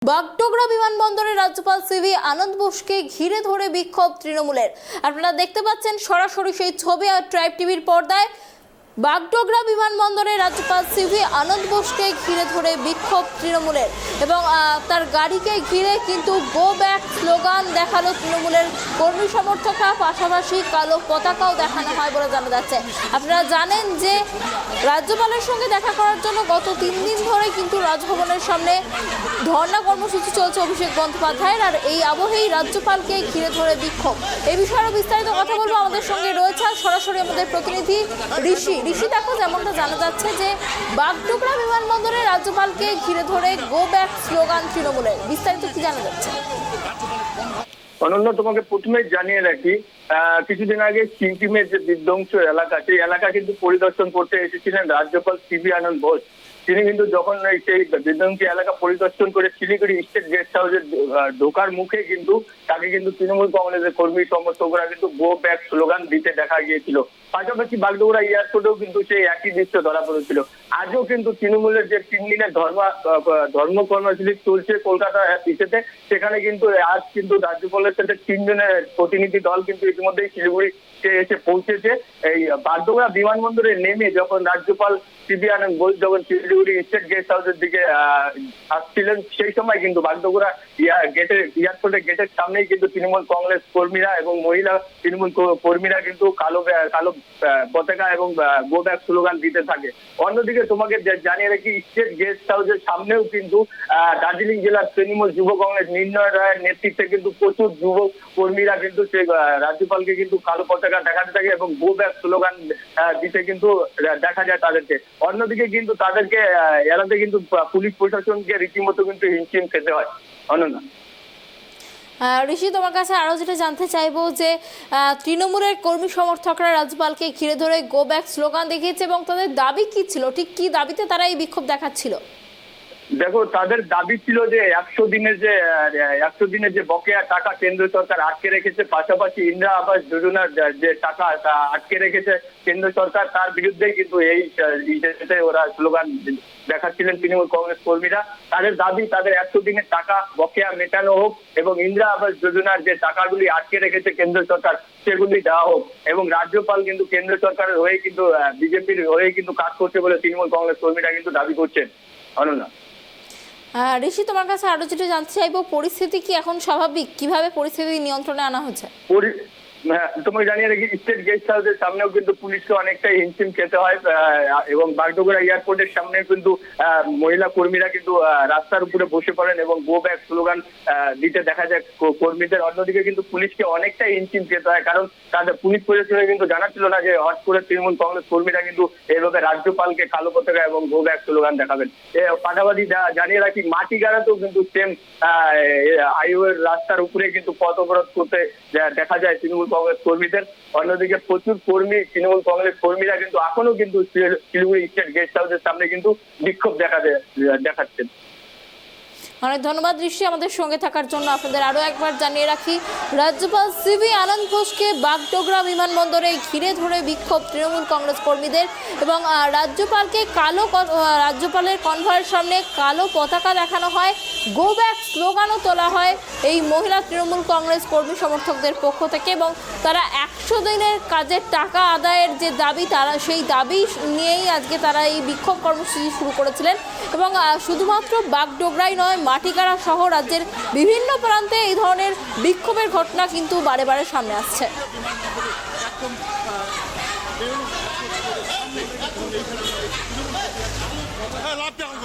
বাগডোগরা বিমানবন্দরে রাজ্যপাল সিভি আনন্দ বোসকে ঘিরে ধরে বিক্ষোভ তৃণমূলের। আপনারা দেখতে পাচ্ছেন সরাসরি সেই ছবি আর ট্রাইব টিভির পর্দায়। বাগডোগরা বিমানবন্দরে রাজ্যপাল সিভি আনন্দ বোসকে ঘিরে ধরে বিক্ষোভ তৃণমূলের এবং তার গাড়িকে ঘিরে কিন্তু গো ব্যাক স্লোগান দেখালো তৃণমূলের কর্মী সমর্থকরা, পাশাপাশি কালো পতাকাও দেখানো হয় বলে জানা যাচ্ছে। আপনারা জানেন যে রাজ্যপালের সঙ্গে দেখা করার জন্য গত 3 দিন ধরে কিন্তু রাজভবনের সামনে ধর্ণা কর্মসূচি চলছে অভিষেক বন্দ্যোপাধ্যায়ের, আর এই আবহেই রাজ্যপালকে ঘিরে ধরে বিক্ষোভ। এই বিষয়ে বিস্তারিত কথা বলবো, আমাদের সঙ্গে রয়েছে সরাসরি আমাদের প্রতিনিধি ঋষি। দেখো, যেমনটা জানা যাচ্ছে যে বাগডোগরা বিমানবন্দরে রাজ্যপালকে ঘিরে ধরে গো ব্যাক স্লোগান তৃণমূলের, বিস্তারিত কি জানা যাচ্ছে? অনন্য, তোমাকে প্রথমেই জানিয়ে রাখি, কিছুদিন আগে সিকিমের যে বিধ্বংস এলাকা, সেই এলাকা কিন্তু পরিদর্শন করতে এসেছিলেন রাজ্যপাল সিভি আনন্দ বোস। তিনি কিন্তু যখন সেই বিধ্বংসী এলাকা পরিদর্শন করে শিলিগুড়ি স্টেট গেস্ট হাউসে ঢোকার মুখে কিন্তু তাকে কিন্তু তৃণমূল কংগ্রেসের কর্মী সমর্থকরা কিন্তু গো ব্যাক স্লোগান দিতে দেখা গিয়েছিল। পাশাপাশি বাগডোগরা এয়ারপোর্টেও কিন্তু সেই একই দৃশ্য ধরা পড়েছিল। আজও কিন্তু তৃণমূলের যে 3 দিনের ধর্ম কর্মসূচি চলছে কলকাতা ইসেতে, সেখানে কিন্তু আজ কিন্তু রাজ্যপালের সাথে 3 জনের প্রতিনিধি দল কিন্তু ইতিমধ্যেই শিলিগুড়ি এসে পৌঁছেছে। এই বাগডোগরা বিমানবন্দরে নেমে যখন রাজ্যপাল সিভি আনন্দ বোস যখন শিলিগুড়ি স্টেট গেস্ট হাউসের দিকে আসছিলেন, সেই সময় কিন্তু বাগডোগরা এয়ারপোর্টের গেটের সামনেই কিন্তু তৃণমূল কংগ্রেস কর্মীরা এবং মহিলা তৃণমূল কর্মীরা কিন্তু কালো পতাকা এবং গো ব্যাক স্লোগান দিতে থাকে। অন্যদিকে তোমাকে জানিয়ে রাখি, স্টেট গেস্ট হাউসের সামনেও কিন্তু দার্জিলিং জেলার তৃণমূল যুব কংগ্রেস নির্ণয় রায়ের নেতৃত্বে কিন্তু প্রচুর যুব কর্মীরা কিন্তু সেই রাজ্যপালকে কিন্তু কালো পতাকা দেখাতে থাকে এবং গো ব্যাক স্লোগান দিতে কিন্তু দেখা যায় তাদেরকে। অন্যদিকে কিন্তু তাদেরকে এড়াতে কিন্তু পুলিশ প্রশাসনকে রীতিমতো কিন্তু হিমশিম খেতে হয়। অনন্যা, ঋষি, তোমার কাছে আরো যেটা জানতে চাইবো যে তৃণমূলের কর্মী সমর্থকরা রাজ্যপালকে ঘিরে ধরে গো ব্যাক স্লোগান দেখিয়েছে এবং তাদের দাবি কি ছিল, ঠিক কি দাবিতে তারা এই বিক্ষোভ দেখাচ্ছিল? দেখো, তাদের দাবি ছিল যে 100 দিনের যে বকেয়া টাকা কেন্দ্র সরকার আটকে রেখেছে, পাশাপাশি ইন্দিরা আবাস যোজনার যে টাকা আটকে রেখেছে কেন্দ্র সরকার, তার বিরুদ্ধেই কিন্তু এই ওরা স্লোগান দেখাচ্ছিলেন তৃণমূল কংগ্রেস কর্মীরা। তাদের দাবি, তাদের 100 দিনের টাকা বকেয়া মেটানো হোক এবং ইন্দিরা আবাস যোজনার যে টাকাগুলি আটকে রেখেছে কেন্দ্র সরকার সেগুলি দেওয়া হোক। এবং রাজ্যপাল কিন্তু কেন্দ্র সরকারের হয়ে কিন্তু বিজেপির হয়ে কিন্তু কাজ করছে বলে তৃণমূল কংগ্রেস কর্মীরা কিন্তু দাবি করছেন। অনন্যা, ঋষি, তোমার কাছে আরো যেটা জানতে চাইবো, পরিস্থিতি কি এখন স্বাভাবিক? কিভাবে পরিস্থিতি নিয়ন্ত্রণে আনা হচ্ছে? তোমাকে জানিয়ে রাখি, স্টেট গেস্ট হাউসের সামনেও কিন্তু পুলিশকে অনেকটাই হিমশিম খেতে হয় এবং বাগডোগরা এয়ারপোর্টের সামনে কিন্তু মহিলা কর্মীরা কিন্তু রাস্তার উপরে বসে পড়েন এবং গো ব্যাক স্লোগান দিতে দেখা যায় কর্মীদের। অন্যদিকে কিন্তু পুলিশকে অনেকটাই হিমশিম খেতে হয়, কারণ তাদের পুলিশ প্রশাসনে কিন্তু জানাচ্ছিল না যে হট করে তৃণমূল কংগ্রেস কর্মীরা কিন্তু এইভাবে রাজ্যপালকে কালো পতাকা এবং গো ব্যাক স্লোগান দেখাবেন। পাশাপাশি জানিয়ে রাখি, মাটিগাড়াতেও কিন্তু সেম হাইওয়ের রাস্তার উপরে কিন্তু পথ অবরোধ করতে দেখা যায় তৃণমূল কংগ্রেস কর্মীদের। অন্যদিকে প্রচুর তৃণমূল কংগ্রেস কর্মীরা কিন্তু এখনো কিন্তু শিলিগুড়ি স্টেট গেস্ট হাউসের সামনে কিন্তু বিক্ষোভ দেখাচ্ছেন। অনেক ধন্যবাদ ঋষি আমাদের সঙ্গে থাকার জন্য। আপনাদের আরো একবার জানিয়ে রাখি, রাজ্যপাল সিভি আনন্দ বোসকে বাগডোগরা বিমানবন্দরে ঘিরে ধরে বিক্ষোভ তৃণমূল কংগ্রেস কর্মীদের এবং রাজ্যপালের কনভয়ের সামনে কালো পতাকা দেখানো হয়, গো ব্যাক স্লোগানও তোলা হয় এই মহিলা তৃণমূল কংগ্রেস কর্মী সমর্থকদের পক্ষ থেকে। এবং তারা 100 দিনের কাজের টাকা আদায়ের যে দাবি, তারা সেই দাবি নিয়েই আজকে তারা এই বিক্ষোভ কর্মসূচি শুরু করেছিলেন। এবং শুধুমাত্র বাগডোগরাই নয়, মাটিগাড়া সহ রাজ্যের বিভিন্ন প্রান্তে এই ধরনের বিক্ষোভের ঘটনা কিন্তু বারে বারে সামনে আসছে।